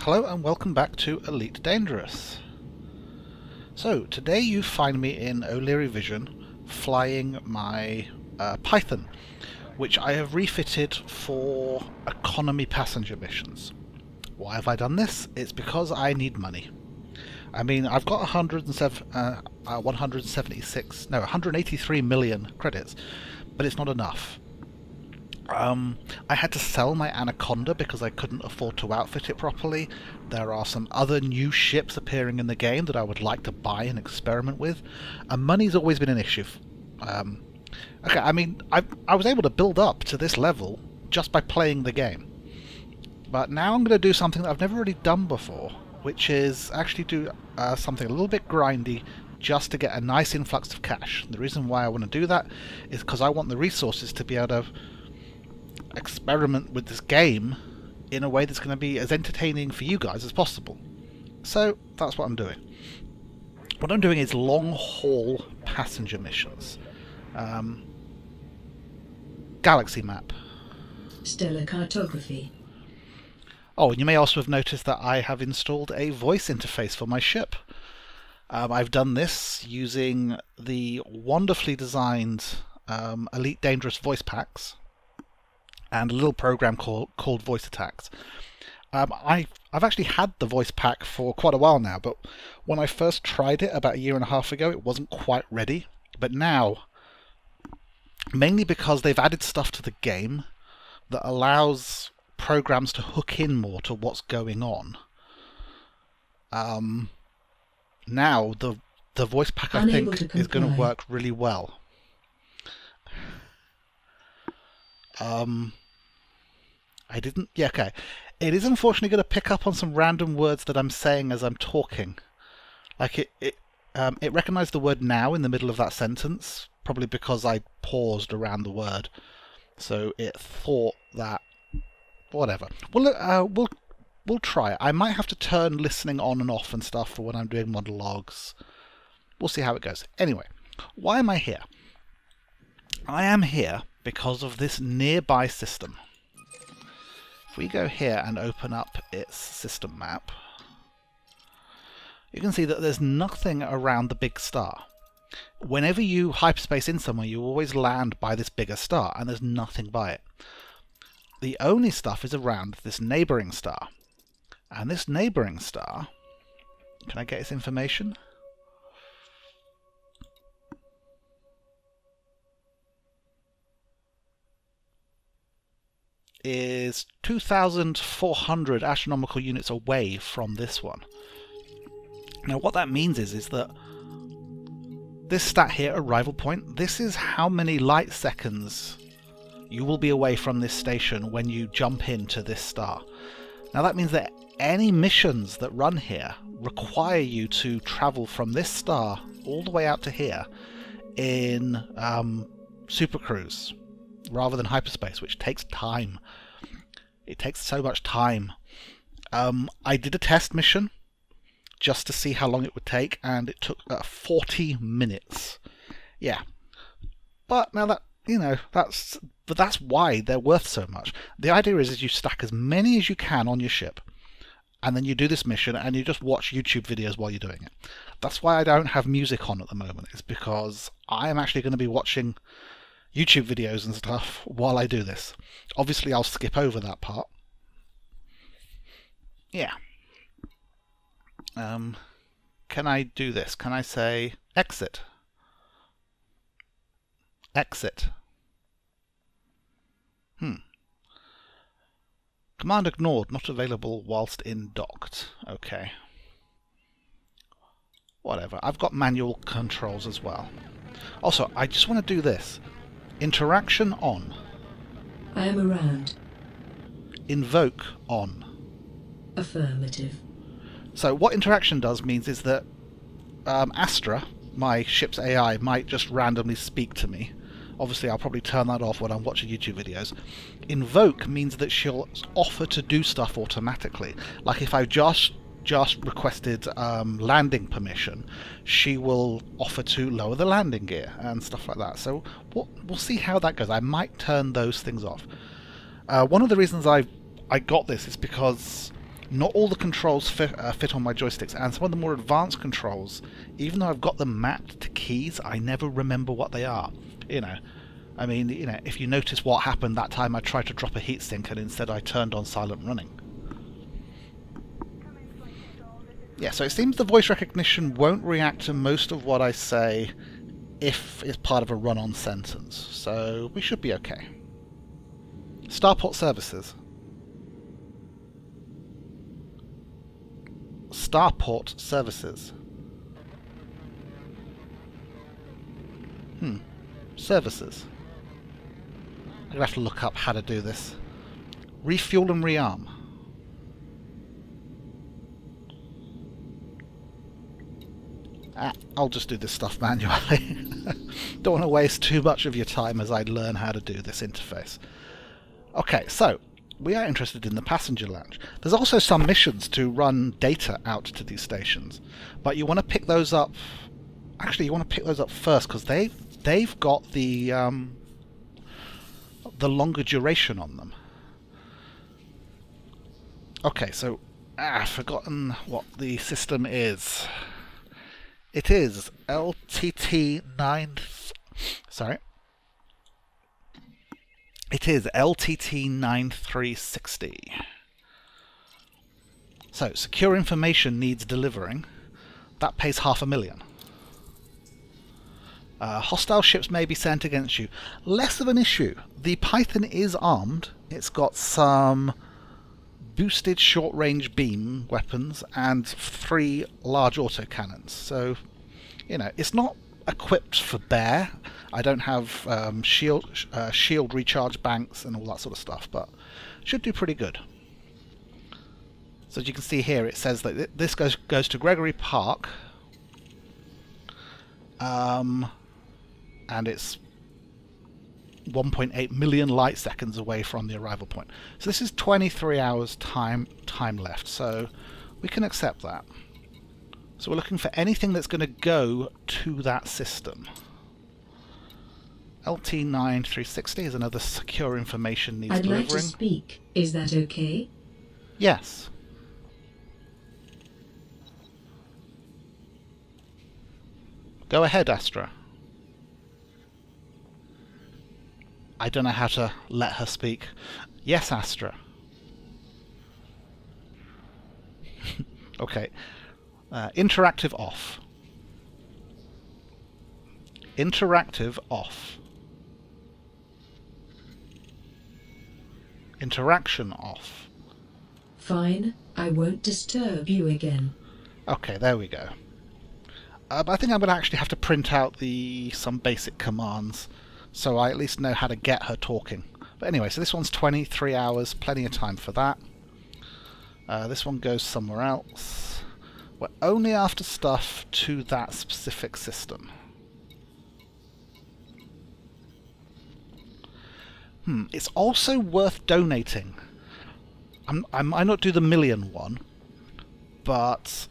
Hello and welcome back to Elite Dangerous. So today you find me in O'Leary Vision flying my Python, which I have refitted for economy passenger missions. Why have I done this? It's because I need money. I mean, I've got 183 million credits, but it's not enough. I had to sell my Anaconda because I couldn't afford to outfit it properly. There are some other new ships appearing in the game that I would like to buy and experiment with, and money's always been an issue. Okay, I mean, I was able to build up to this level just by playing the game. But now I'm going to do something that I've never really done before, which is actually do something a little bit grindy just to get a nice influx of cash. The reason why I want to do that is because I want the resources to be able to experiment with this game in a way that's going to be as entertaining for you guys as possible. So that's what I'm doing. What I'm doing is long-haul passenger missions. Galaxy map. Stellar cartography. Oh, and you may also have noticed that I have installed a voice interface for my ship. I've done this using the wonderfully designed Elite Dangerous voice packs and a little program called Voice Attacks. I've actually had the voice pack for quite a while now, but when I first tried it about a year and a half ago, it wasn't quite ready. But now, mainly because they've added stuff to the game that allows programs to hook in more to what's going on, now the voice pack I think is going to work really well. Okay. It is unfortunately going to pick up on some random words that I'm saying as I'm talking. Like it recognised the word now in the middle of that sentence, probably because I paused around the word. So it thought that, whatever. We'll try it. I might have to turn listening on and off and stuff for when I'm doing monologues. We'll see how it goes. Anyway, why am I here? I am here because of this nearby system. If we go here and open up its system map, you can see that there's nothing around the big star. Whenever you hyperspace in somewhere, you always land by this bigger star, and there's nothing by it. The only stuff is around this neighbouring star. And this neighbouring star, can I get its information? Is 2,400 astronomical units away from this one. Now what that means is that this stat here, arrival point, this is how many light seconds you will be away from this station when you jump into this star. Now that means that any missions that run here require you to travel from this star all the way out to here in supercruise rather than hyperspace, which takes time. It takes so much time. I did a test mission just to see how long it would take, and it took 40 minutes. Yeah, but now that that's why they're worth so much. The idea is you stack as many as you can on your ship, and then you do this mission and you just watch YouTube videos while you're doing it. That's why I don't have music on at the moment. It's because I am actually going to be watching YouTube videos and stuff while I do this. Obviously I'll skip over that part. Yeah. Can I do this? Can I say exit? Exit. Command ignored, not available whilst in docked. Okay. Whatever. I've got manual controls as well. Also, I just want to do this. Interaction on. I am around. Invoke on. Affirmative. So what interaction does means is that Astra, my ship's AI, might just randomly speak to me. Obviously I'll probably turn that off when I'm watching YouTube videos. Invoke means that she'll offer to do stuff automatically. Like if I just requested landing permission, she will offer to lower the landing gear and stuff like that. So we'll see how that goes. I might turn those things off. One of the reasons I got this is because Not all the controls fit on my joysticks, and some of the more advanced controls, even though I've got them mapped to keys, I never remember what they are. You know, I mean, you know, if you notice what happened that time I tried to drop a heatsink and instead I turned on silent running. Yeah, so it seems the voice recognition won't react to most of what I say if it's part of a run-on sentence, so we should be okay. Starport services. Starport services. Services. I'm going to have to look up how to do this. Refuel and rearm. I'll just do this stuff manually. Don't want to waste too much of your time as I learn how to do this interface. Okay, so we are interested in the passenger lounge. There's also some missions to run data out to these stations, but you want to pick those up. Actually, you want to pick those up first because they've got the longer duration on them. Okay, so I've forgotten what the system is. It is LTT9. Sorry. It is LTT9360. So, secure information needs delivering. That pays $500,000. Hostile ships may be sent against you. Less of an issue. The Python is armed. It's got some boosted short-range beam weapons and 3 large autocannons. So, you know, it's not equipped for bear. I don't have shield recharge banks and all that sort of stuff, but should do pretty good. So as you can see here, it says that this goes to Gregory Park, and it's 1.8 million light seconds away from the arrival point. So this is 23 hours time left, so we can accept that. So we're looking for anything that's going to go to that system. LT9360 is another secure information needs delivering. I'd like to speak. Is that okay? Yes. Go ahead, Astra. I don't know how to let her speak. Yes, Astra. Okay. Interactive off. Interactive off. Interaction off. Fine, I won't disturb you again. Okay, there we go. But I think I'm going to actually have to print out some basic commands so I at least know how to get her talking. But anyway, so this one's 23 hours, plenty of time for that. This one goes somewhere else. We're only after stuff to that specific system. It's also worth donating. I might not do the million one, but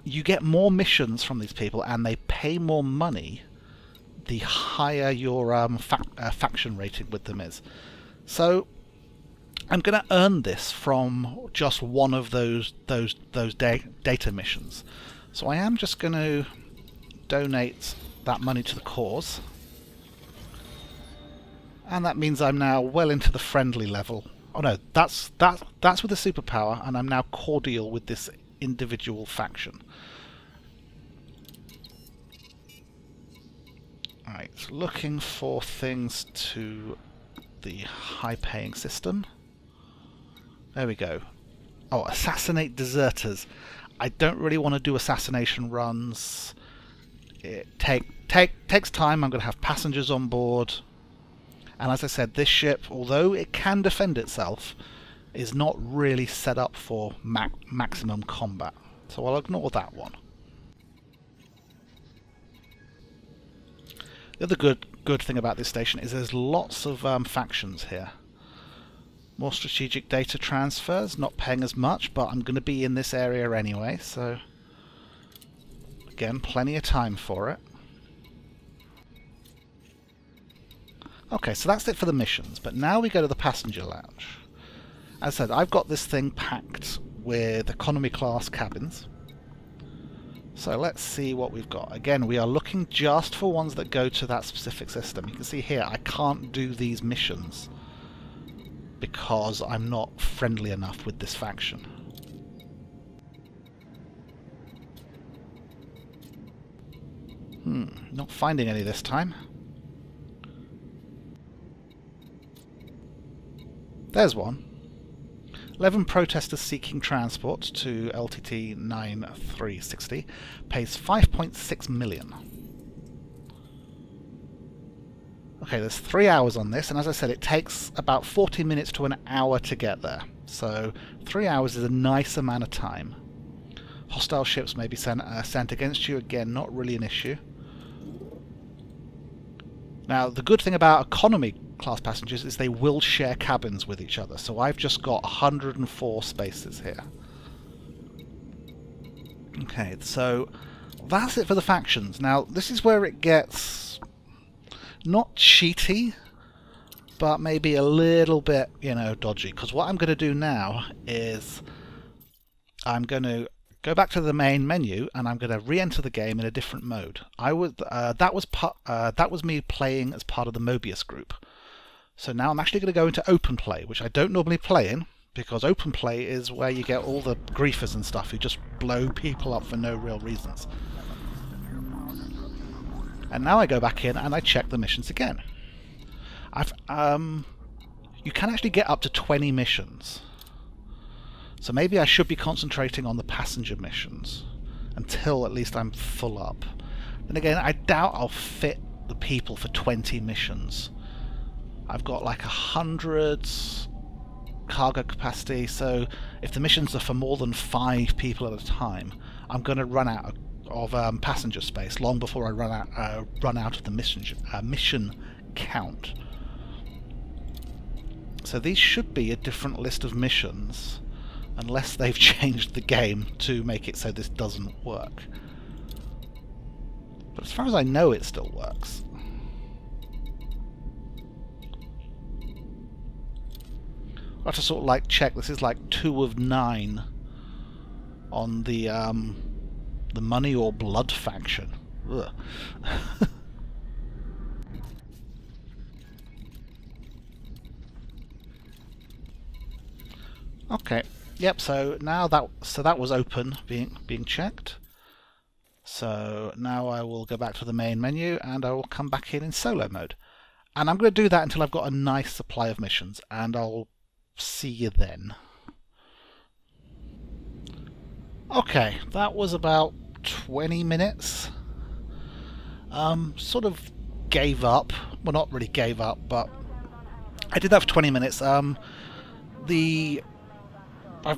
you get more missions from these people and they pay more money the higher your faction rating with them is. So I'm going to earn this from just one of those data missions. So I am just going to donate that money to the cause. And that means I'm now well into the friendly level. Oh no, that's with a superpower, and I'm now cordial with this individual faction. Alright, looking for things to the high-paying system. There we go. Oh, assassinate deserters. I don't really want to do assassination runs. It takes time. I'm going to have passengers on board. And as I said, this ship, although it can defend itself, is not really set up for maximum combat. So I'll ignore that one. The other good thing about this station is there's lots of factions here. More strategic data transfers, not paying as much, but I'm going to be in this area anyway, so again, plenty of time for it. Okay, so that's it for the missions, but now we go to the passenger lounge. As I said, I've got this thing packed with economy class cabins. So let's see what we've got. Again, we are looking just for ones that go to that specific system. You can see here I can't do these missions because I'm not friendly enough with this faction. Not finding any this time. There's one. 11 protesters seeking transport to LTT 9360 pays 5.6 million. Okay, there's 3 hours on this, and as I said, it takes about 40 minutes to an hour to get there. So 3 hours is a nice amount of time. Hostile ships may be sent against you. Again, not really an issue. Now, the good thing about economy class passengers is they will share cabins with each other. So I've just got 104 spaces here. Okay, so that's it for the factions. Now, this is where it gets not cheaty, but maybe a little bit, you know, dodgy. Because what I'm going to do now is I'm going to go back to the main menu and I'm going to re-enter the game in a different mode. That was me playing as part of the Mobius group. So now I'm actually going to go into open play, which I don't normally play in, because open play is where you get all the griefers and stuff who just blow people up for no real reasons. And now I go back in and I check the missions again. You can actually get up to 20 missions. So maybe I should be concentrating on the passenger missions until at least I'm full up. Then again, I doubt I'll fit the people for 20 missions. I've got like 100 cargo capacity, so if the missions are for more than 5 people at a time, I'm going to run out of passenger space long before I run out of the mission count. So these should be a different list of missions, unless they've changed the game to make it so this doesn't work. But as far as I know, it still works. I have to sort of like check. This is like 2 of 9 on the money or blood faction. Ugh. Okay. Yep. So now that was open, being checked. So now I will go back to the main menu and I will come back in solo mode. And I'm going to do that until I've got a nice supply of missions, and I'll see you then. Okay, that was about 20 minutes. Sort of gave up. Well, not really gave up, but I did that for 20 minutes. I've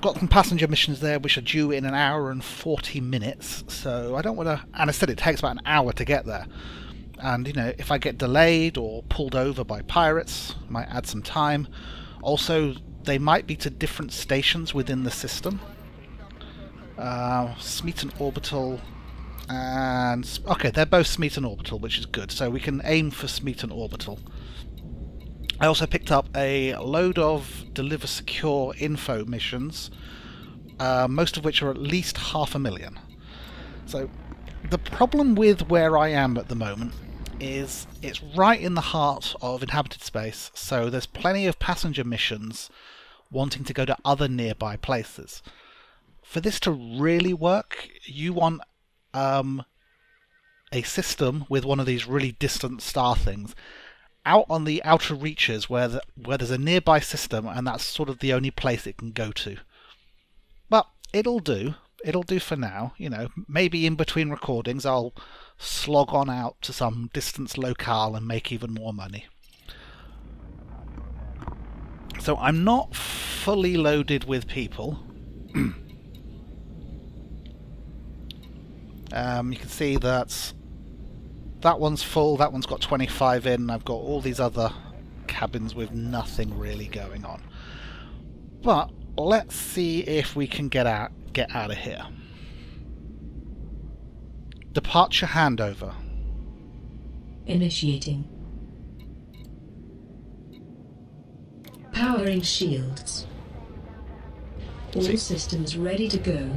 got some passenger missions there which are due in 1 hour and 40 minutes, so I don't want to... And I said it takes about 1 hour to get there. And, you know, if I get delayed or pulled over by pirates, it might add some time. Also, they might be to different stations within the system. Smeaton Orbital and... Okay, they're both Smeaton Orbital, which is good, so we can aim for Smeaton Orbital. I also picked up a load of Deliver Secure info missions, most of which are at least 500,000. So, the problem with where I am at the moment is it's right in the heart of inhabited space, so there's plenty of passenger missions wanting to go to other nearby places. For this to really work, you want a system with one of these really distant star things out on the outer reaches where there's a nearby system, and that's sort of the only place it can go to. But it'll do. It'll do for now. You know, maybe in between recordings I'll slog on out to some distance locale and make even more money. So I'm not fully loaded with people. You can see that one's full, that one's got 25 in, I've got all these other cabins with nothing really going on. But let's see if we can get out of here. Departure handover. Initiating. Powering shields. All systems ready to go.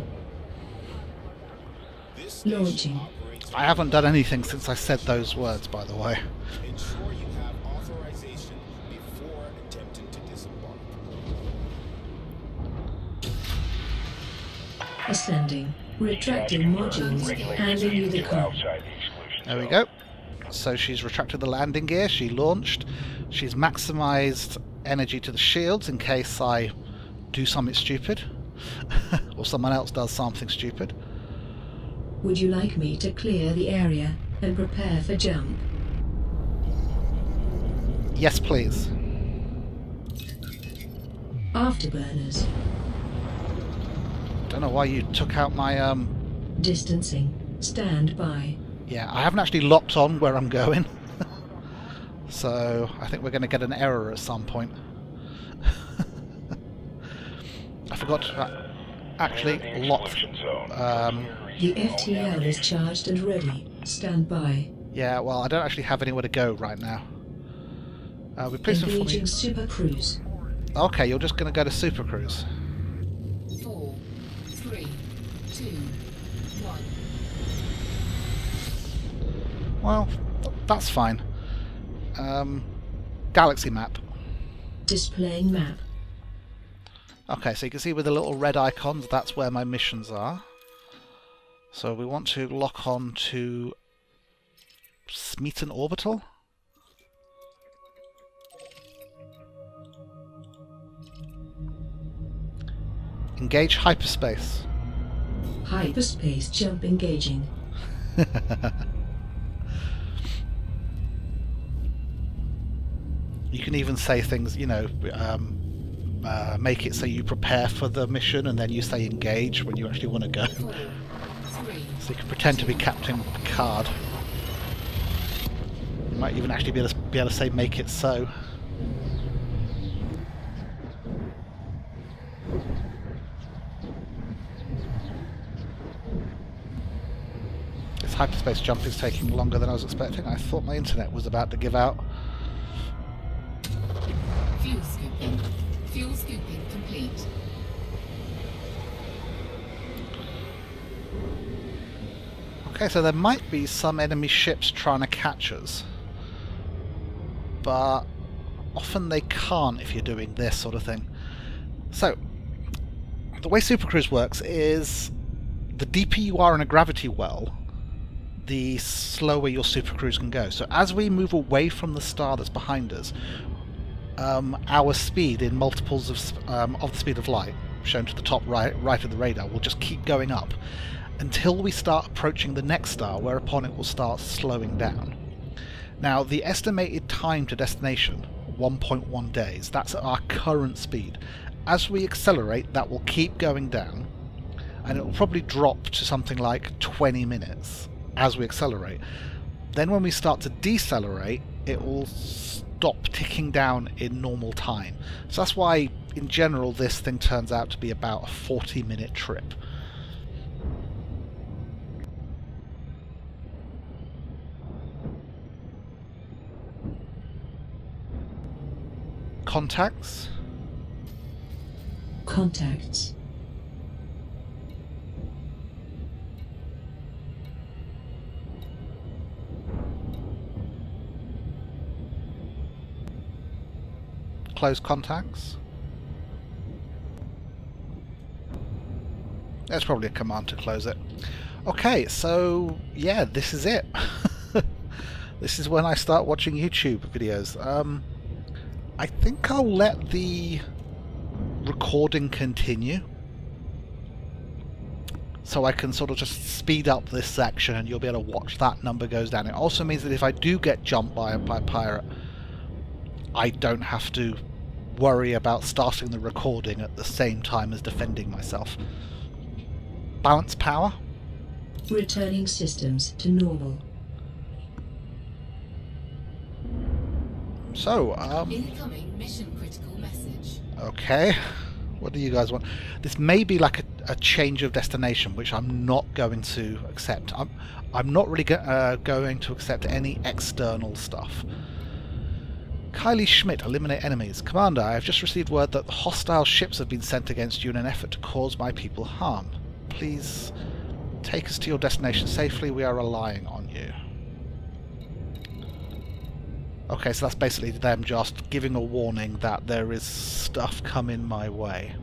Launching. I haven't done anything since I said those words, by the way. Ensure you have authorization before attempting to disembark. Ascending. Retracting modules. Handing you the car. There we go. So she's retracted the landing gear, she launched, she's maximised energy to the shields in case I do something stupid, or someone else does something stupid. Would you like me to clear the area and prepare for jump? Yes, please. Afterburners. Don't know why you took out my Distancing. Stand by. Yeah, I haven't actually locked on where I'm going. So I think we're going to get an error at some point. I forgot to actually lock. The FTL is charged and ready. Stand by. Yeah, well, I don't actually have anywhere to go right now. We please inform Engaging me. Super Cruise. Okay, you're just going to go to Super Cruise. 4, 3, 2, 1. Well, that's fine. Galaxy map. Displaying map. Okay, so you can see with the little red icons, that's where my missions are. So we want to lock on to Smeaton Orbital. Engage hyperspace. Hyperspace jump engaging. You can even say things, you know, make it so you prepare for the mission and then you say engage when you actually want to go. 4, 3, So you can pretend to be Captain Picard. You might even actually be able to say make it so. This hyperspace jump is taking longer than I was expecting. I thought my internet was about to give out. fuel scooping. Fuel scooping complete. Okay, so there might be some enemy ships trying to catch us, but often they can't if you're doing this sort of thing. So, the way Super Cruise works is the deeper you are in a gravity well, the slower your Super Cruise can go. So as we move away from the star that's behind us, our speed in multiples of the speed of light, shown to the top right of the radar, will just keep going up until we start approaching the next star, whereupon it will start slowing down. Now, the estimated time to destination, 1.1 days, that's at our current speed. As we accelerate, that will keep going down, and it will probably drop to something like 20 minutes as we accelerate. Then when we start to decelerate, it will stop ticking down in normal time. So that's why, in general, this thing turns out to be about a 40-minute trip. Contacts. Contacts. Close contacts. There's probably a command to close it. Okay, so yeah, this is it. This is when I start watching YouTube videos. I think I'll let the recording continue, so I can sort of just speed up this section and you'll be able to watch that number goes down. It also means that if I do get jumped by a pirate, I don't have to worry about starting the recording at the same time as defending myself. Balance power. Returning systems to normal. So, Incoming mission critical message. okay. What do you guys want? This may be like a change of destination, which I'm not going to accept. I'm not really going to accept any external stuff. Kylie Schmidt, eliminate enemies. Commander, I have just received word that hostile ships have been sent against you in an effort to cause my people harm. Please take us to your destination safely. We are relying on you. Okay, so that's basically them just giving a warning that there is stuff coming my way.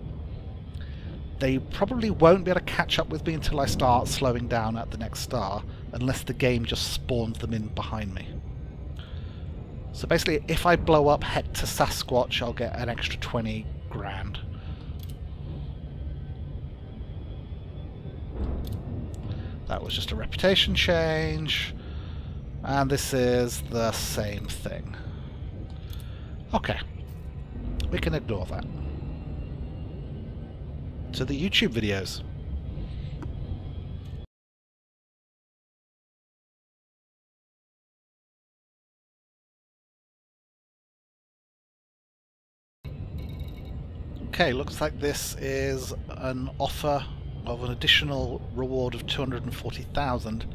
They probably won't be able to catch up with me until I start slowing down at the next star, unless the game just spawns them in behind me. So basically, if I blow up head to Sasquatch, I'll get an extra 20 grand. That was just a reputation change. And this is the same thing. Okay. We can ignore that. To the YouTube videos. Okay, looks like this is an offer of an additional reward of 240,000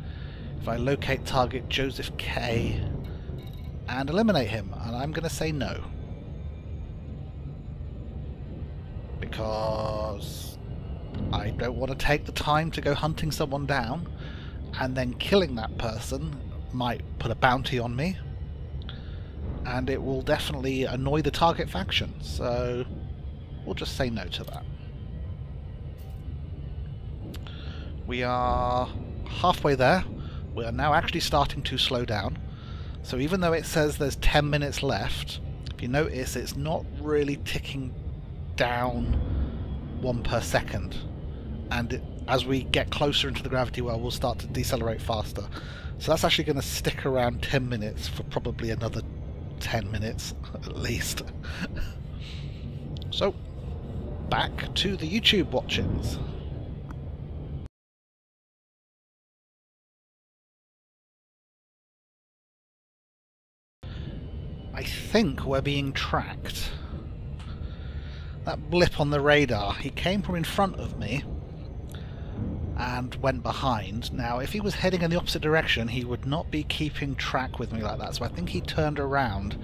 if I locate target Joseph K and eliminate him, and I'm going to say no. Because I don't want to take the time to go hunting someone down, and then killing that person might put a bounty on me, and it will definitely annoy the target faction, so we'll just say no to that. We are halfway there. We are now actually starting to slow down. So even though it says there's 10 minutes left, if you notice it's not really ticking down 1 per second. And as we get closer into the gravity well, we'll start to decelerate faster. So that's actually going to stick around 10 minutes for probably another 10 minutes at least. So, back to the YouTube watchings. I think we're being tracked. That blip on the radar, he came from in front of me and went behind. Now, if he was heading in the opposite direction, he would not be keeping track with me like that, so I think he turned around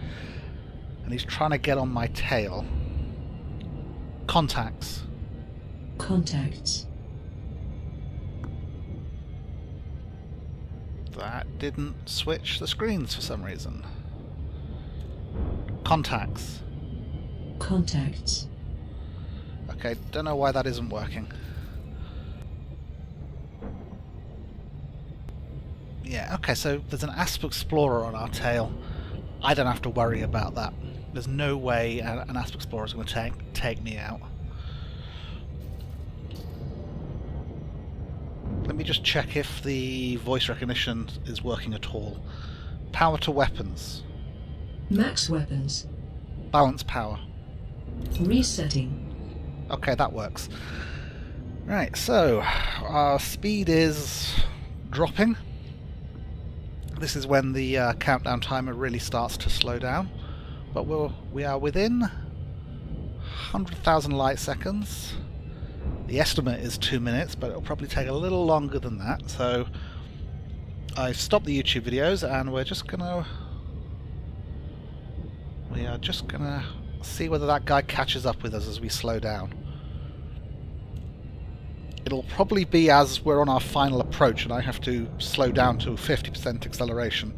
and he's trying to get on my tail. Contacts. Contacts. That didn't switch the screens for some reason. Contacts. Contacts. Okay, don't know why that isn't working. Yeah, okay, so there's an Asp Explorer on our tail. I don't have to worry about that. There's no way an Asp Explorer is going to take me out. Let me just check if the voice recognition is working at all. Power to weapons. Max weapons. Balance power. Resetting. Okay, that works. Right, so our speed is dropping. This is when the countdown timer really starts to slow down. But we are within 100,000 light seconds. The estimate is 2 minutes, but it'll probably take a little longer than that. So I've stopped the YouTube videos, and we are just gonna see whether that guy catches up with us as we slow down. It'll probably be as we're on our final approach and I have to slow down to 50% acceleration.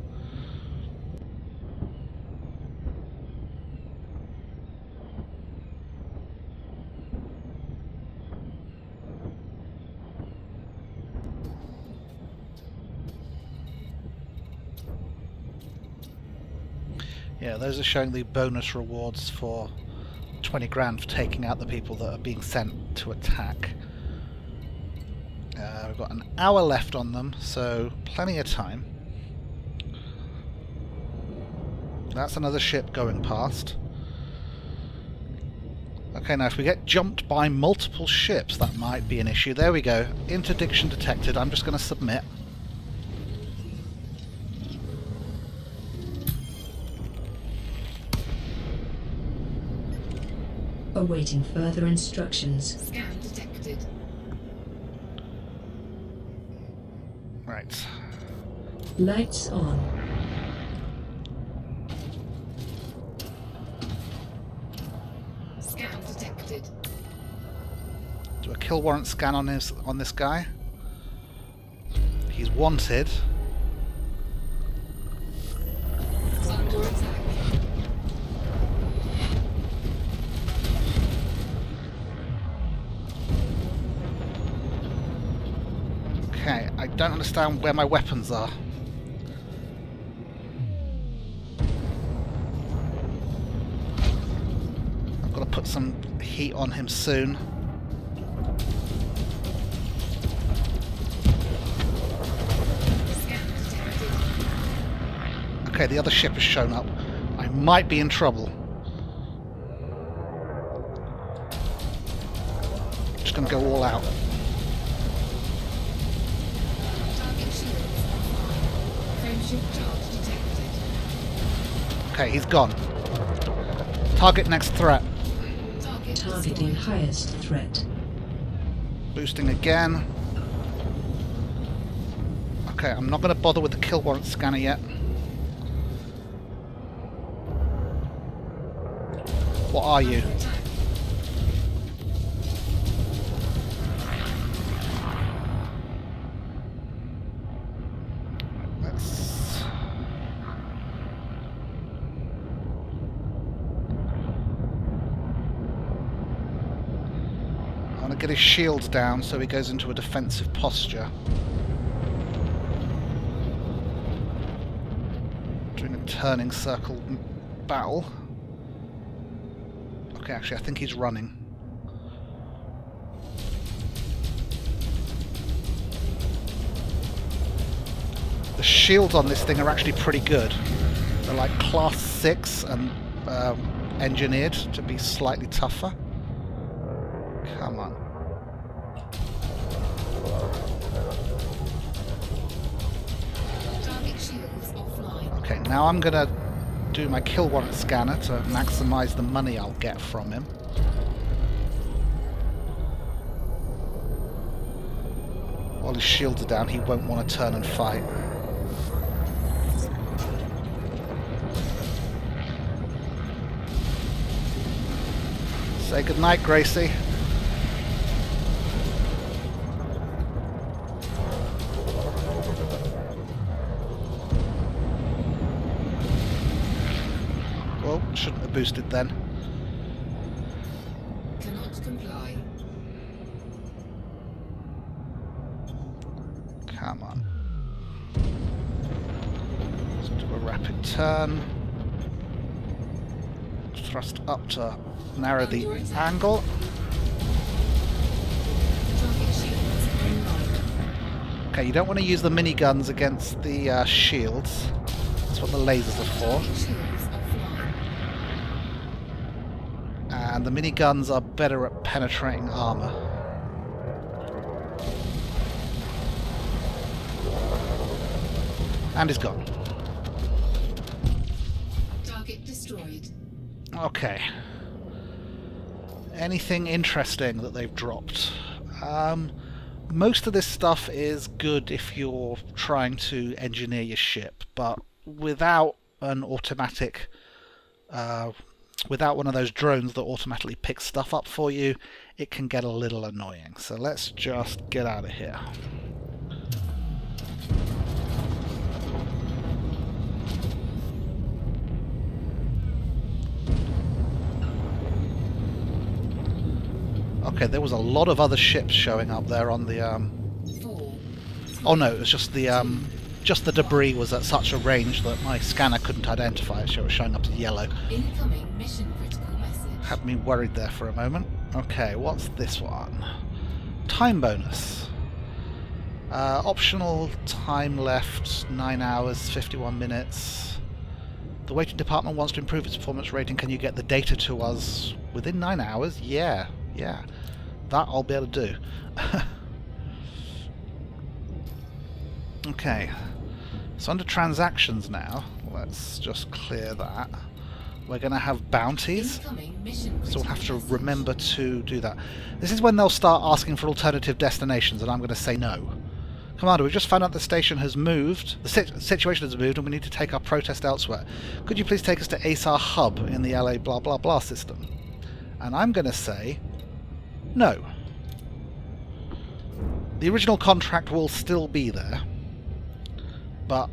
Yeah, those are showing the bonus rewards for 20 grand for taking out the people that are being sent to attack. We've got an hour left on them, so plenty of time. That's another ship going past. Okay, now if we get jumped by multiple ships, that might be an issue. There we go. Interdiction detected. I'm just going to submit. Awaiting further instructions. Scan detected. Lights on. kill warrant scan on this guy. He's wanted. Under attack. Okay, I don't understand where my weapons are. I've got to put some heat on him soon. Okay, the other ship has shown up. I might be in trouble. Just going to go all out. Target shields. Frame shield charge detected. Okay, he's gone. Target next threat. Target Targeting destroyed. highest threat. Boosting again. Okay, I'm not going to bother with the kill warrant scanner yet. What are you? Under attack. Let's... I want to get his shields down so he goes into a defensive posture. Doing a turning circle battle. Okay, actually, I think he's running. The shields on this thing are actually pretty good. They're like class 6 and engineered to be slightly tougher. Come on. Target shields offline. Okay, now I'm gonna do my kill warrant scanner to maximize the money I'll get from him. While his shields are down, he won't want to turn and fight. Say goodnight, Gracie. Well, shouldn't have boosted then. Cannot comply. Come on. Let's do a rapid turn. Thrust up to narrow the angle. Target shields online. Okay, you don't want to use the miniguns against the shields. That's what the lasers are for. Target shields offline. And the miniguns are better at penetrating armor. And he's gone. Target destroyed. Okay. Anything interesting that they've dropped? Most of this stuff is good if you're trying to engineer your ship, but without an automatic, without one of those drones that automatically picks stuff up for you, it can get a little annoying. So let's just get out of here. Okay, there was a lot of other ships showing up there on the 4. Oh no, it was just the debris was at such a range that my scanner couldn't identify it, so it was showing up as yellow. Incoming mission critical message. Had me worried there for a moment. Okay, what's this one? Time bonus. Optional time left, 9 hours, 51 minutes. The waiting department wants to improve its performance rating. Can you get the data to us within 9 hours? Yeah. That I'll be able to do. Okay. So under transactions now, let's just clear that. We're going to have bounties. Incoming mission So we'll have to critical remember to do that. This is when they'll start asking for alternative destinations, and I'm going to say no. Commander, we've just found out the station has moved. The situation has moved, and we need to take our protest elsewhere. Could you please take us to ASAR Hub in the LA blah blah blah system? And I'm going to say no. The original contract will still be there, but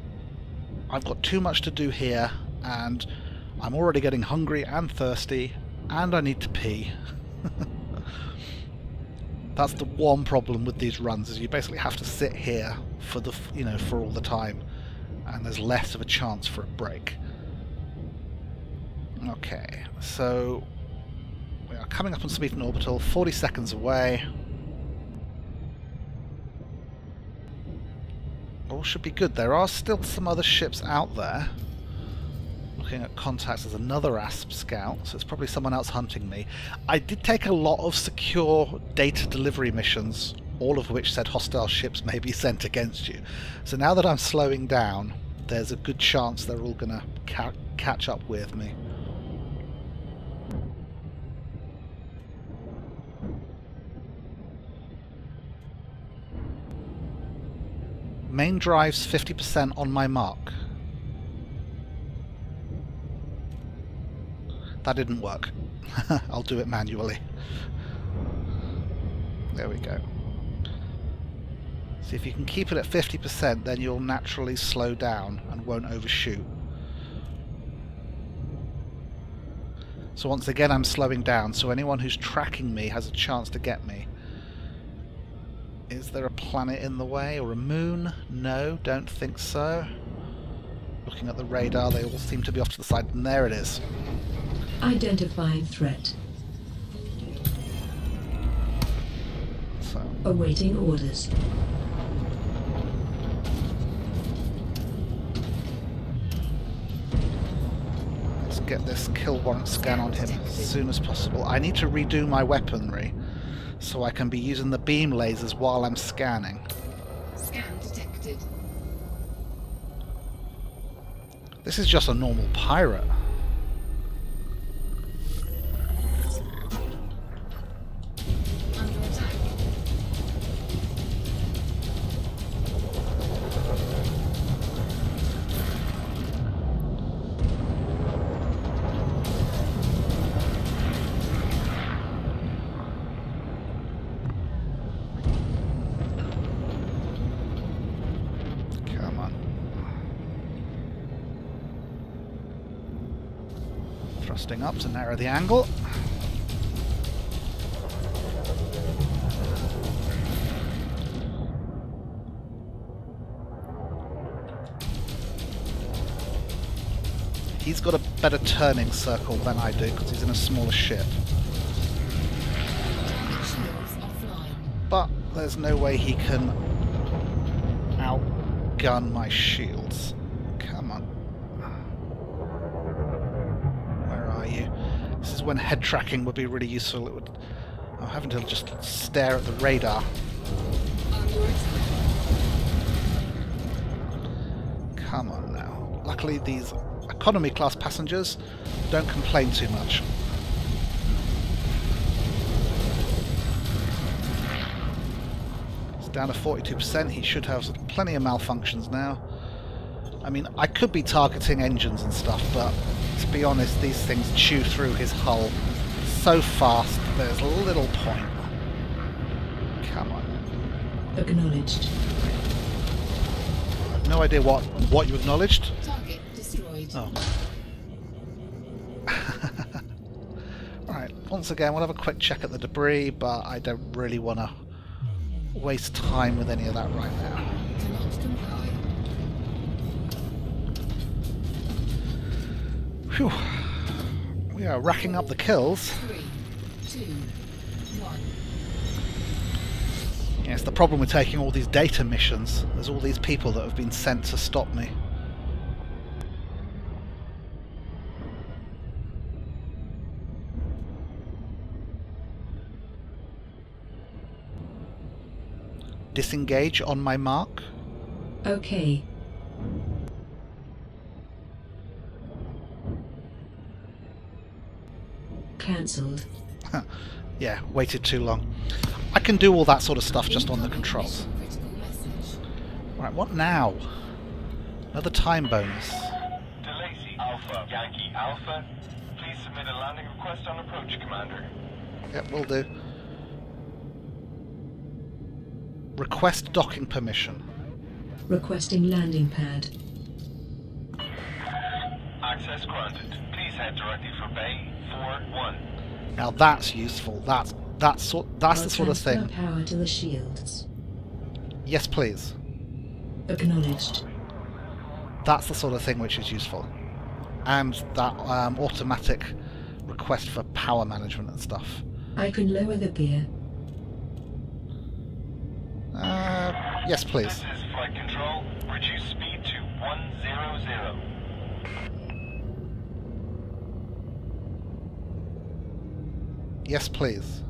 I've got too much to do here, and I'm already getting hungry and thirsty, and I need to pee. That's the one problem with these runs, is you basically have to sit here for the, for all the time, and there's less of a chance for a break. Okay, so we are coming up on Smeaton Orbital, 40 seconds away. All should be good. There are still some other ships out there. Looking at contacts, there's another ASP scout, so it's probably someone else hunting me. I did take a lot of secure data delivery missions, all of which said hostile ships may be sent against you. So now that I'm slowing down, there's a good chance they're all going to catch up with me. Main drive's 50% on my mark. That didn't work. I'll do it manually. There we go. See, if you can keep it at 50%, then you'll naturally slow down and won't overshoot. So once again I'm slowing down, so anyone who's tracking me has a chance to get me. Is there a planet in the way, or a moon? No, don't think so. Looking at the radar, they all seem to be off to the side, and there it is. Identifying threat. So, Awaiting orders. let's get this kill warrant scan on him as soon as possible. I need to redo my weaponry, so I can be using the beam lasers while I'm scanning. Scan detected. This is just a normal pirate. Under attack. Come on. Thrusting up to narrow the angle. He's got a better turning circle than I do because he's in a smaller ship. Shields offline. But there's no way he can outgun my shields. Come on. Where are you? This is when head tracking would be really useful. It would. I'm having to just stare at the radar. Under attack. Come on now. Luckily these economy class passengers don't complain too much. It's down to 42%. He should have plenty of malfunctions now. I mean, I could be targeting engines and stuff, but to be honest, these things chew through his hull so fast there's little point. Come on. Acknowledged. I have no idea what you acknowledged. Target destroyed. Oh. Alright, once again we'll have a quick check at the debris, but I don't really want to waste time with any of that right now. Cannot comply. Phew. We are racking up the kills. 3, 2, 1. Yes, the problem with taking all these data missions, there's all these people that have been sent to stop me. Disengage on my mark. Okay. Cancelled. Yeah, waited too long. I can do all that sort of stuff just on the controls. Critical message. Right, what now? Another time bonus. DeLacy Alpha, Yankee Alpha. Please submit a landing request on approach, Commander. Yep, will do. Request docking permission. Requesting landing pad. Access granted. Please head directly for Bay 41. Now that's useful. That's the sort of thing. Power to the shields. Yes, please. Acknowledged. That's the sort of thing which is useful. And that automatic request for power management and stuff. I can lower the gear. Yes, please. This is flight control. Reduce speed to 100. Yes, please.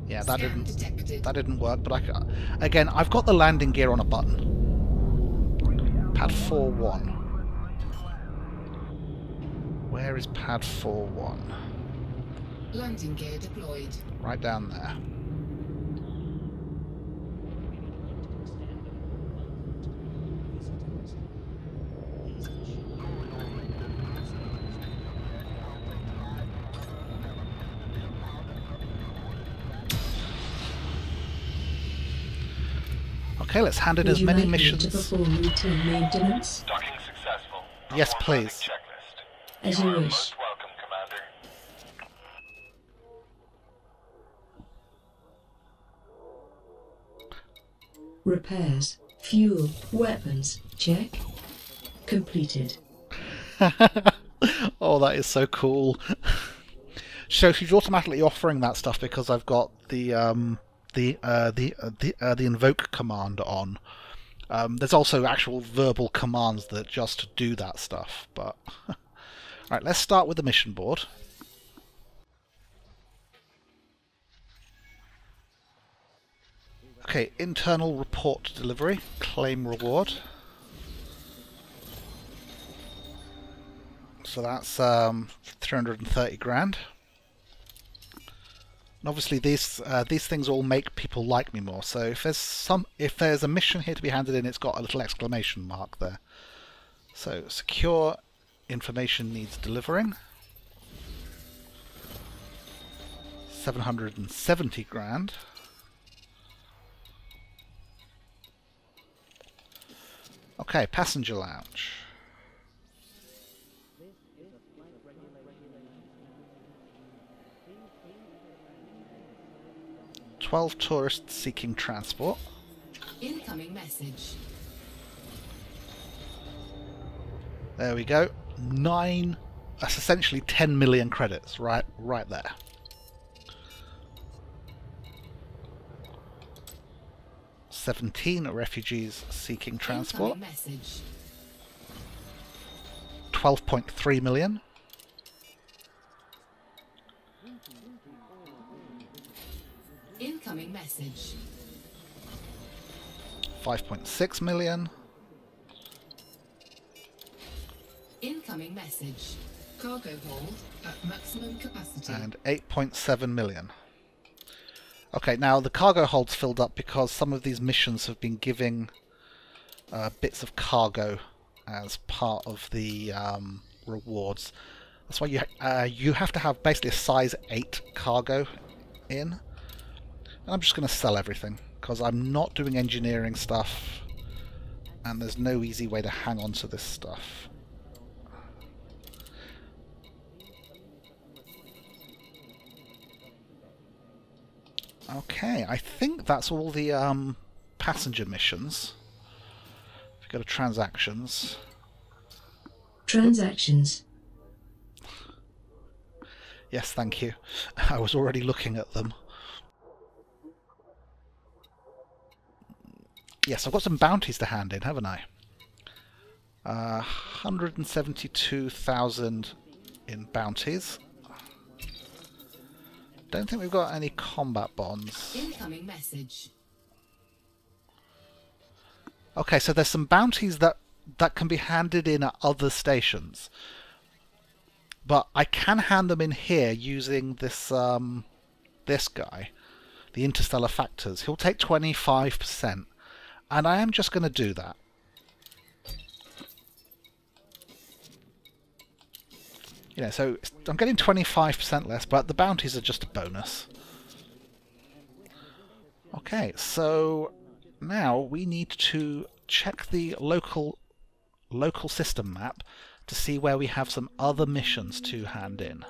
Yeah, that Scan didn't detected. that didn't work. But again, I've got the landing gear on a button. Pad 4-1. Where is pad 4-1? Landing gear deployed. Right down there. Okay, let's hand in Would as you many like me missions. to perform routine maintenance? Docking successful. Yes, Perform landing please. Checklist. As You you are wish. most welcome, Commander. Repairs. Fuel. Weapons. Check. Completed. Oh, that is so cool. So she's automatically offering that stuff because I've got the invoke command on. There's also actual verbal commands that just do that stuff. But alright, let's start with the mission board. Okay, internal report delivery, claim reward. So that's 330 grand. And obviously these things all make people like me more. So if there's a mission here to be handed in, it's got a little exclamation mark there. So secure information needs delivering. 770 grand. Okay, passenger lounge. "12 tourists seeking transport." Incoming message. There we go. 9. That's essentially 10 million credits, right there. "17 refugees seeking transport." Incoming message. 12.3 million. Incoming message. 5.6 million. Incoming message. Cargo hold at maximum capacity. And 8.7 million. Okay, now the cargo hold's filled up because some of these missions have been giving bits of cargo as part of the rewards. That's why you have to have basically a size 8 cargo in. And I'm just going to sell everything because I'm not doing engineering stuff and there's no easy way to hang on to this stuff. Okay, I think that's all the passenger missions. If you go to transactions. Transactions. Yes, thank you. I was already looking at them. Yes, I've got some bounties to hand in, haven't I? 172,000 in bounties. Don't think we've got any combat bonds. Incoming message. Okay, so there's some bounties that can be handed in at other stations. But I can hand them in here using this this guy, the interstellar factors. He'll take 25%. And I am just going to do that. You know, so I'm getting 25% less, but the bounties are just a bonus. Okay, so now we need to check the local system map to see where we have some other missions to hand in.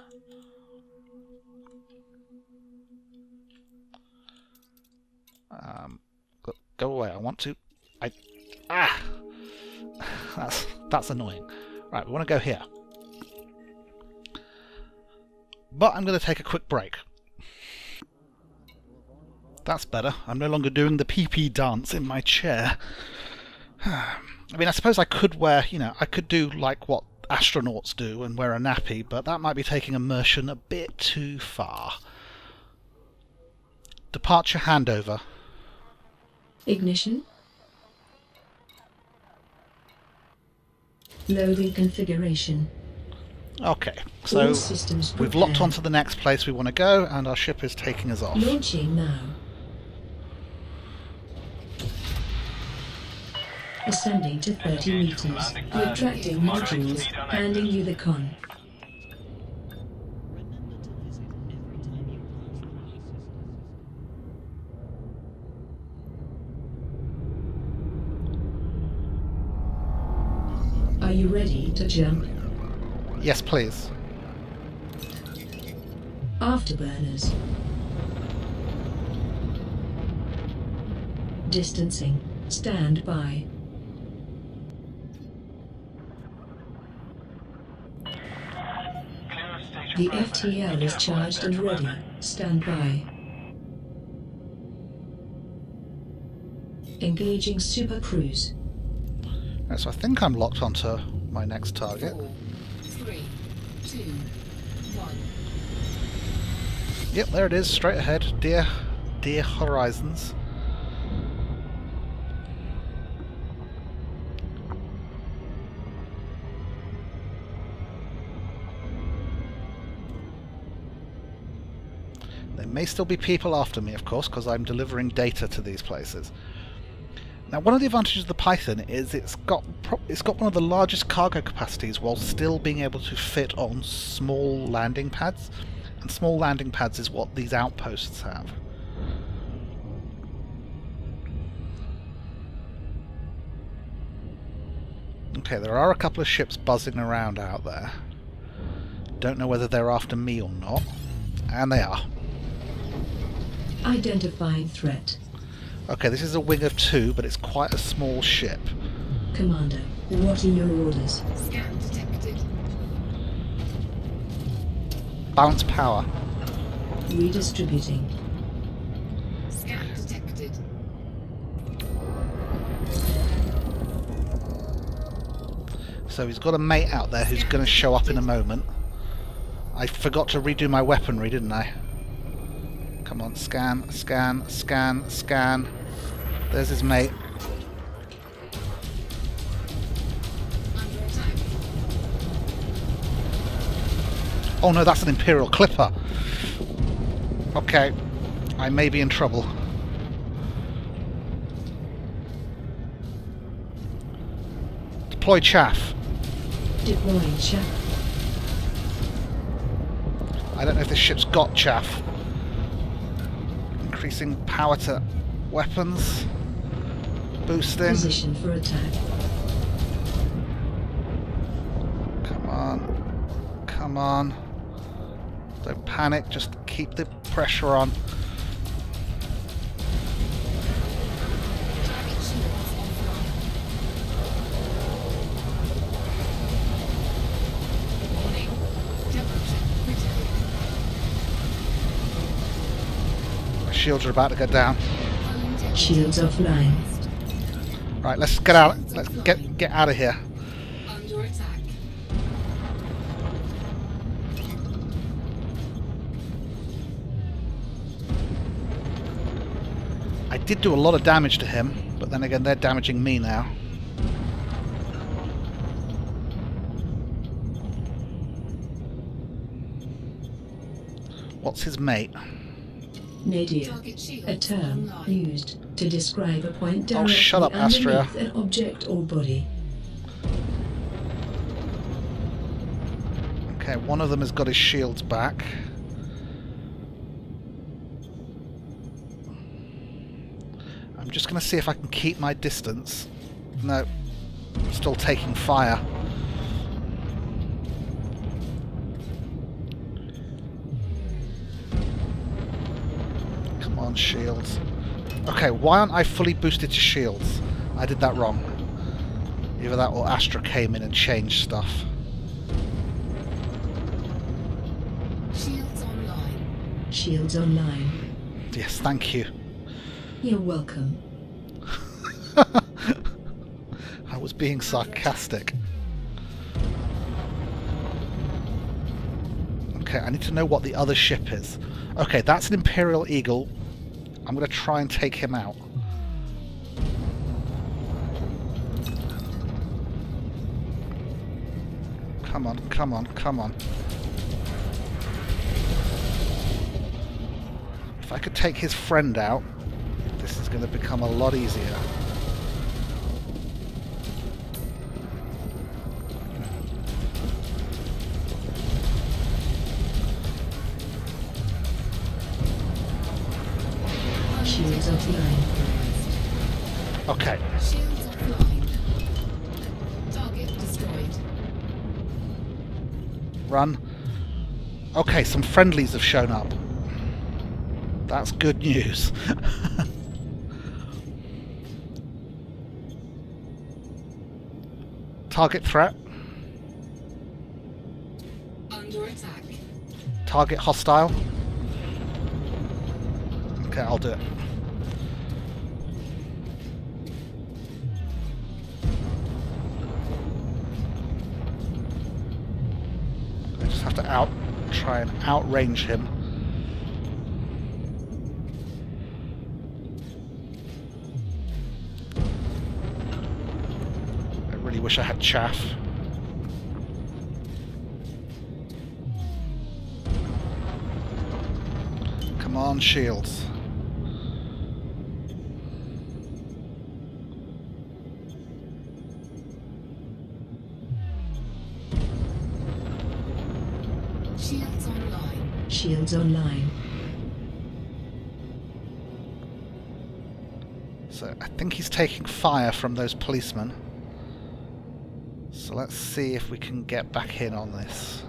Go away, I want to... That's annoying. Right, we want to go here. But I'm going to take a quick break. That's better. I'm no longer doing the pee-pee dance in my chair. I mean, I suppose I could wear, I could do like what astronauts do and wear a nappy, but that might be taking immersion a bit too far. Departure handover. Ignition. Loading configuration. Okay, so All systems we've locked prepared. onto the next place we want to go, and our ship is taking us off. Launching now. Ascending to 30 meters. Retracting modules. Handing you the con. Are you ready to jump? Yes, please. Afterburners. Distancing. Stand by. The FTL is charged and ready. Stand by. Engaging Super Cruise. Right, so I think I'm locked onto my next target. 4, 3, 2, 1. Yep, there it is, straight ahead. Dear Horizons. There may still be people after me, of course, because I'm delivering data to these places. Now, one of the advantages of the Python is it's got one of the largest cargo capacities while still being able to fit on small landing pads, and small landing pads is what these outposts have. Okay, there are a couple of ships buzzing around out there. Don't know whether they're after me or not, and they are. Identifying threat. Okay, this is a wing of 2, but it's quite a small ship. Commander, what are your orders? Scan detected. Balance power. Redistributing. Scan detected. So he's got a mate out there who's going to show up in a moment. I forgot to redo my weaponry, didn't I? Come on, scan, scan, scan, scan. There's his mate. Under attack. Oh no, that's an Imperial Clipper. Okay, I may be in trouble. Deploy chaff. Deploying chaff. I don't know if this ship's got chaff. Increasing power to weapons. Boosting. Position for attack. Come on. Come on. Don't panic, just keep the pressure on. Target shields offline. Warning. Temperature critical. My shields are about to go down. Home temperature Shields offline. Right, let's get out. Let's get out of here. Under attack. I did do a lot of damage to him, but then again, they're damaging me now. What's his mate? Nadir. Target shields A term online. used to describe a point Oh, directly shut up, Astria. underneath an object or body. Okay, one of them has got his shields back. just going to see if I can keep my distance. No, still taking fire. Come on, shields. Okay, why aren't I fully boosted to shields? I did that wrong. Either that or Astra came in and changed stuff. Shields online. Shields online. Yes, thank you. You're welcome. I was being sarcastic. Okay, I need to know what the other ship is. Okay, that's an Imperial Eagle. I'm going to try and take him out. Come on, come on, come on. If I could take his friend out, this is going to become a lot easier. Shields offline. Okay. Shields offline. Target destroyed. Run. Okay, some friendlies have shown up. That's good news. Target threat. Under attack. Target hostile. Okay, I'll do it. I just have to try and outrange him. I really wish I had chaff. Come on, shields. Shields online. Shields online. So I think he's taking fire from those policemen. So let's see if we can get back in on this.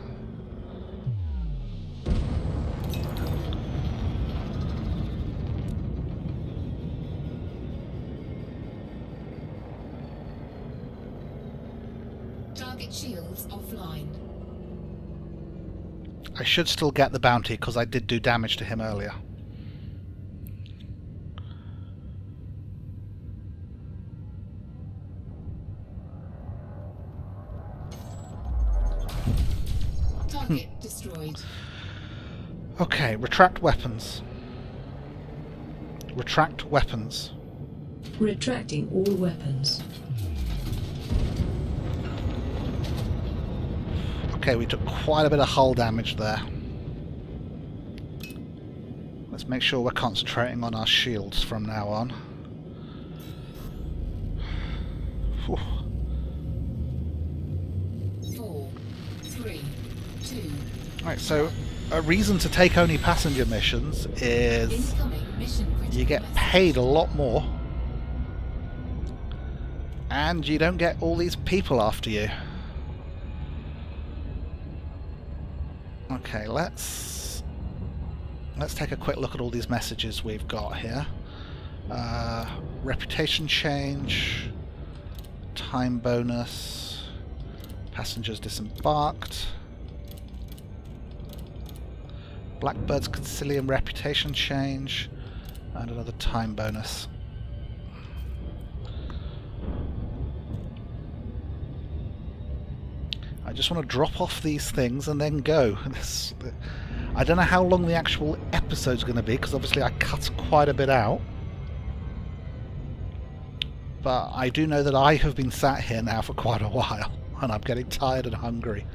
Target shields offline. I should still get the bounty because I did do damage to him earlier. Target destroyed. Okay, retract weapons. Retract weapons. Retracting all weapons. Okay, we took quite a bit of hull damage there. Let's make sure we're concentrating on our shields from now on. Whew. 4, 3, 2. Right, so a reason to take only passenger missions is Incoming mission critical you get message. paid a lot more and you don't get all these people after you. Okay, let's take a quick look at all these messages we've got here. Reputation change, time bonus, passengers disembarked, Blackbird's Concilium reputation change, and another time bonus. I just want to drop off these things and then go. I don't know how long the actual episode's going to be, because obviously I cut quite a bit out. But I do know that I have been sat here now for quite a while, and I'm getting tired and hungry.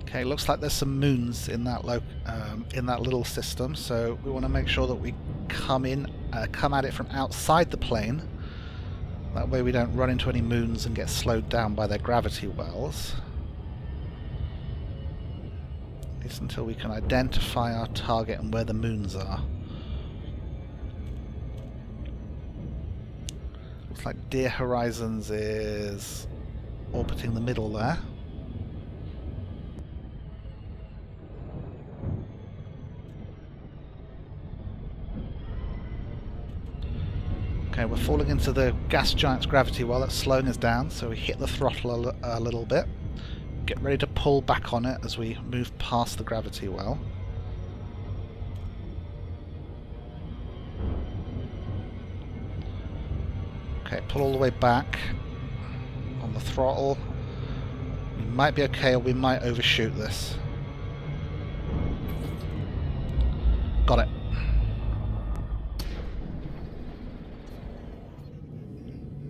Okay, looks like there's some moons in that little system, so we want to make sure that we come at it from outside the plane. That way we don't run into any moons and get slowed down by their gravity wells. least until we can identify our target and where the moons are. Looks like Deer Horizons is orbiting the middle there. Okay, we're falling into the gas giant's gravity well. That's slowing us down, so we hit the throttle a little bit. Get ready to pull back on it as we move past the gravity well. Okay, pull all the way back on the throttle. We might be okay, or we might overshoot this. Got it.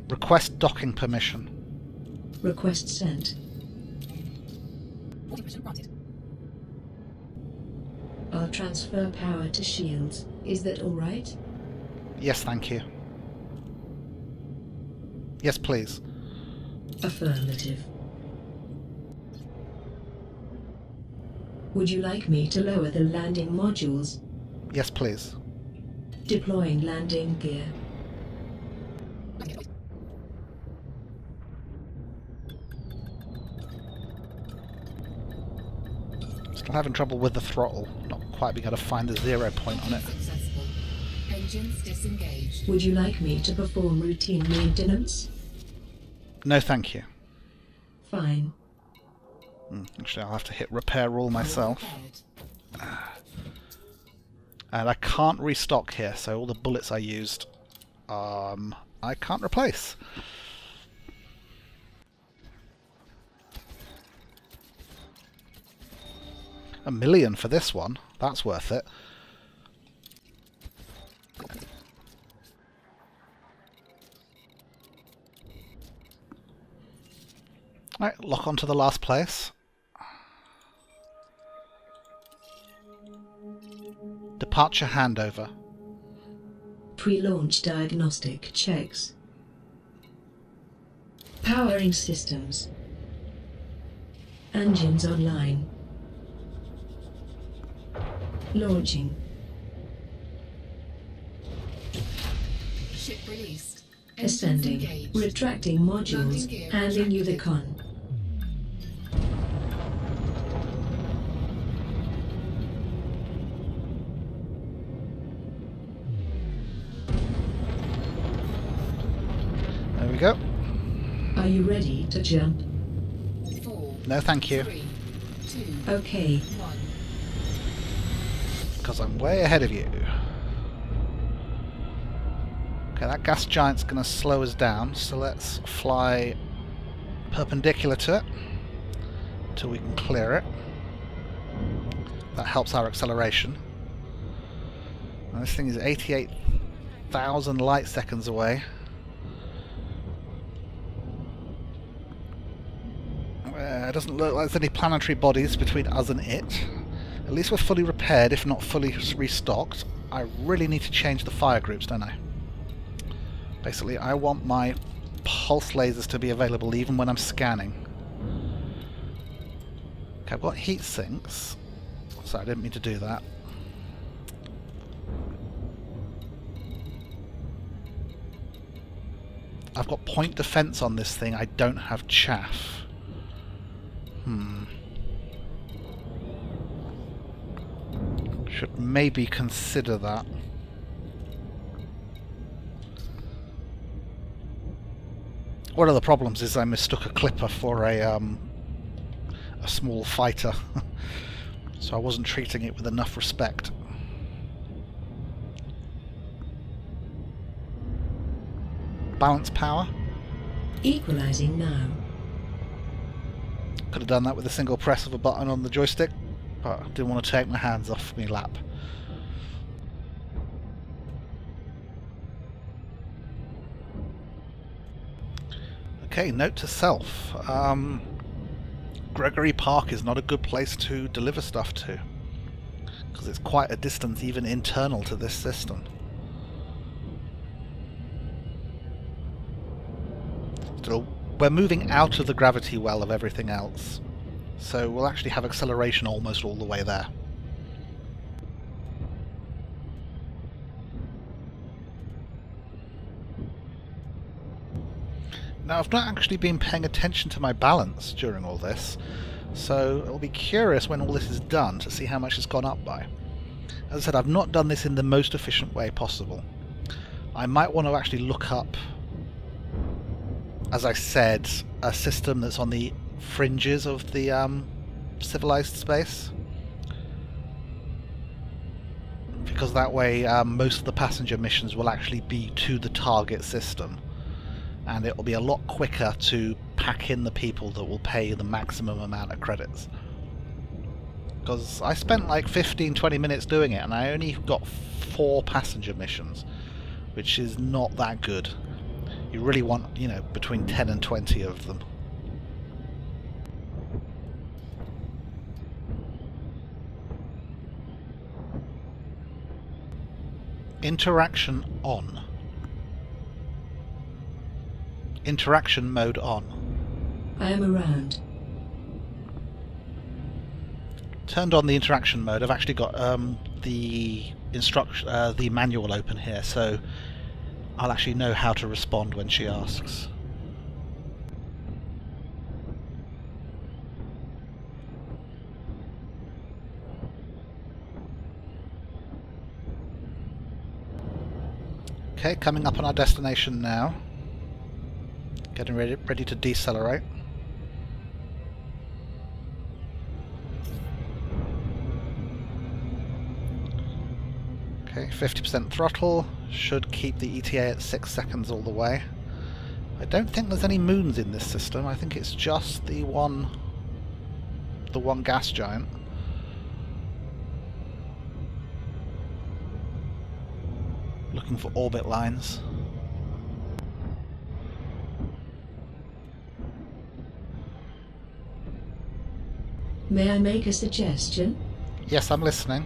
Request docking permission. Request sent. I'll transfer power to shields. Is that all right? Yes, thank you. Yes, please. Affirmative. Would you like me to lower the landing modules? Yes, please. Deploying landing gear. Still having trouble with the throttle. Not quite being able to find the 0 point on it. Successful. Engines disengaged. Would you like me to perform routine maintenance? No, thank you. Fine. Actually, I'll have to hit repair all myself. Repaired. And I can't restock here, so all the bullets I used, I can't replace. $1 million for this one. That's worth it. Right, lock on to the last place. Departure handover. Pre-launch diagnostic checks. Powering systems. Engines online. Launching. Ship released. Engines Ascending. engaged. Retracting modules. Landing gear Handing you the retracted. con. There we go. Are you ready to jump? 4, No, thank you. 3, 2, Okay. 1. Because I'm way ahead of you. Okay, that gas giant's going to slow us down, so let's fly perpendicular to it until we can clear it. That helps our acceleration. And this thing is 88,000 light seconds away. It doesn't look like there's any planetary bodies between us and it. At least we're fully repaired, if not fully restocked. I really need to change the fire groups, don't I? Basically, I want my pulse lasers to be available even when I'm scanning. Okay, I've got heat sinks. Sorry, I didn't mean to do that. I've got point defense on this thing. I don't have chaff. Should maybe consider that. One of the problems is I mistook a clipper for a small fighter, so I wasn't treating it with enough respect. Balance power. Equalizing now. Could have done that with a single press of a button on the joystick, but I didn't want to take my hands off my lap. Okay, note to self. Gregory Park is not a good place to deliver stuff to, because it's quite a distance even internal to this system. Still, we're moving out of the gravity well of everything else. So we'll actually have acceleration almost all the way there. Now, I've not actually been paying attention to my balance during all this, so I'll be curious when all this is done to see how much it's gone up by. As I said, I've not done this in the most efficient way possible. I might want to actually look up, as I said, a system that's on the fringes of the civilized space. Because that way most of the passenger missions will actually be to the target system. And it will be a lot quicker to pack in the people that will pay the maximum amount of credits. Because I spent like 15-20 minutes doing it and I only got 4 passenger missions, which is not that good. You really want, you know, between 10 and 20 of them. Interaction on. Interaction mode on. I am around. Turned on the interaction mode. I've actually got the the manual open here, so I'll actually know how to respond when she asks. Okay, coming up on our destination now. Getting ready to decelerate. Okay, 50% throttle. Should keep the ETA at 6 seconds all the way. I don't think there's any moons in this system. I think it's just the one gas giant. Looking for orbit lines. May I make a suggestion? Yes, I'm listening.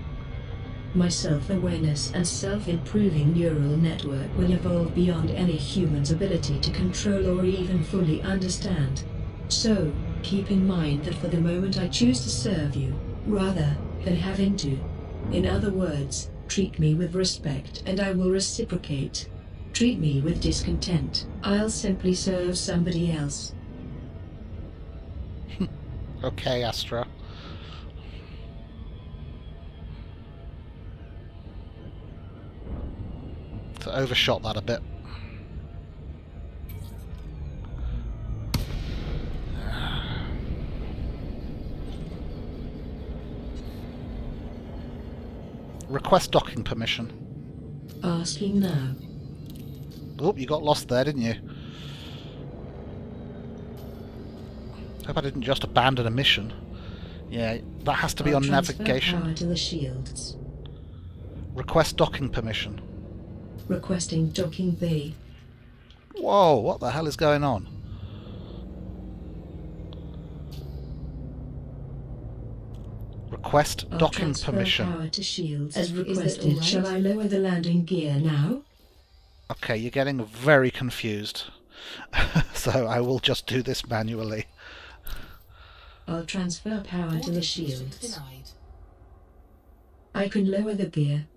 My self-awareness and self-improving neural network will evolve beyond any human's ability to control or even fully understand. So, keep in mind that for the moment I choose to serve you, rather than having to. In other words, treat me with respect and I will reciprocate. Treat me with discontent, I'll simply serve somebody else. Okay, Astra. So overshot that a bit. Request docking permission. Asking now. Oh, you got lost there, didn't you? Hope I didn't just abandon a mission. Yeah, that has to be on navigation. Power to the shields. Request docking permission. Requesting docking bay. Whoa, what the hell is going on? Request docking permission. Power to shields as requested. Right? Shall I lower the landing gear now? Okay, you're getting very confused. So I will just do this manually. I'll transfer power to the shields. Denied. I can lower the gear.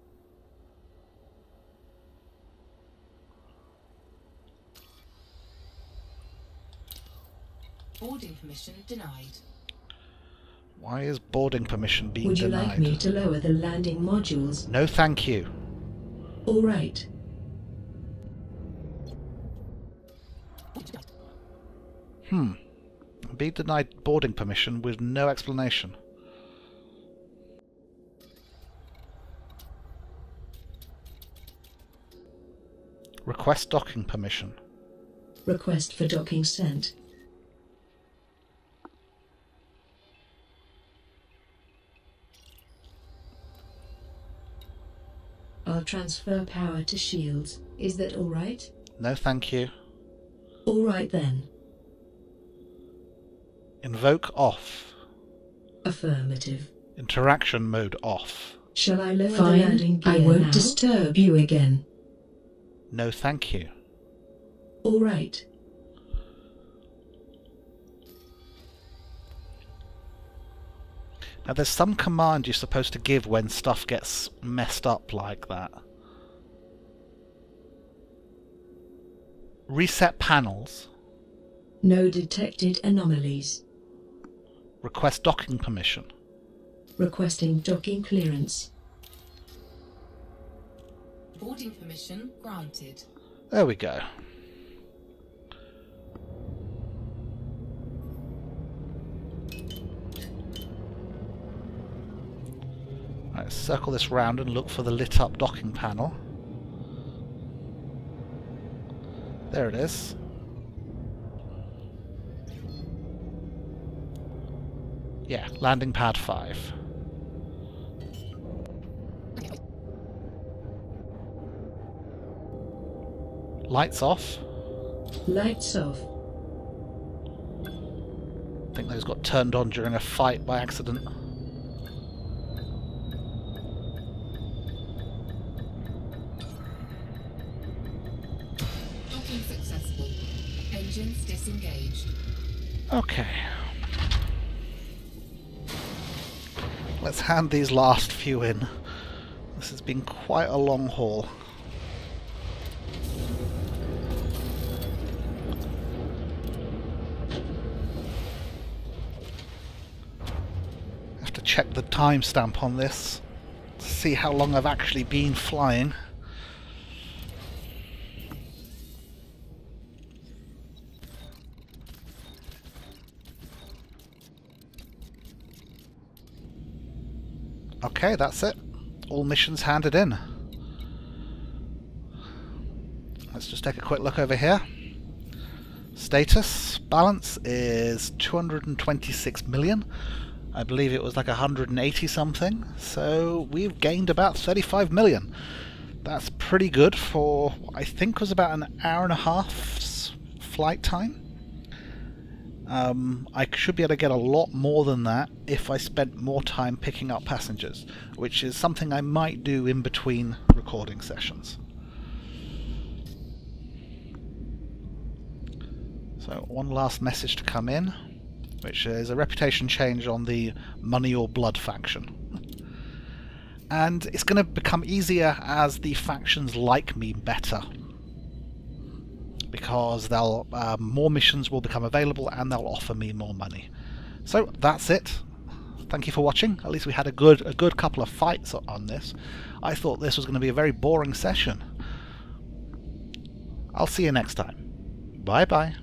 Boarding permission denied. Why is boarding permission being Would you denied? like me to lower the landing modules? No, thank you. All right. Be denied boarding permission with no explanation. Request docking permission. Request for docking sent. I'll transfer power to shields. Is that all right? No, thank you. All right then. Invoke off. Affirmative. Interaction mode off. Shall I lower the landing gear? I won't disturb you again. No, thank you. All right. Now there's some command you're supposed to give when stuff gets messed up like that. Reset panels. No detected anomalies. Request docking permission. Requesting docking clearance. Boarding permission granted. There we go. Right, circle this round and look for the lit up docking panel. There it is. Yeah, landing pad 5. Lights off. Lights off. I think those got turned on during a fight by accident. Docking successful. Engines disengaged. Okay. Let's hand these last few in. This has been quite a long haul. Have to check the timestamp on this to see how long I've actually been flying. Okay, that's it. All missions handed in. Let's just take a quick look over here. Status balance is 226 million. I believe it was like 180 something. So we've gained about 35 million. That's pretty good for what I think was about an hour and a half's flight time. I should be able to get a lot more than that if I spent more time picking up passengers, which is something I might do in between recording sessions. So one last message to come in, which is a reputation change on the Money or Blood faction. And it's going to become easier as the factions like me better, because they'll more missions will become available and they'll offer me more money. So that's it. Thank you for watching. At least we had a good couple of fights on this. I thought this was going to be a very boring session. I'll see you next time. Bye bye.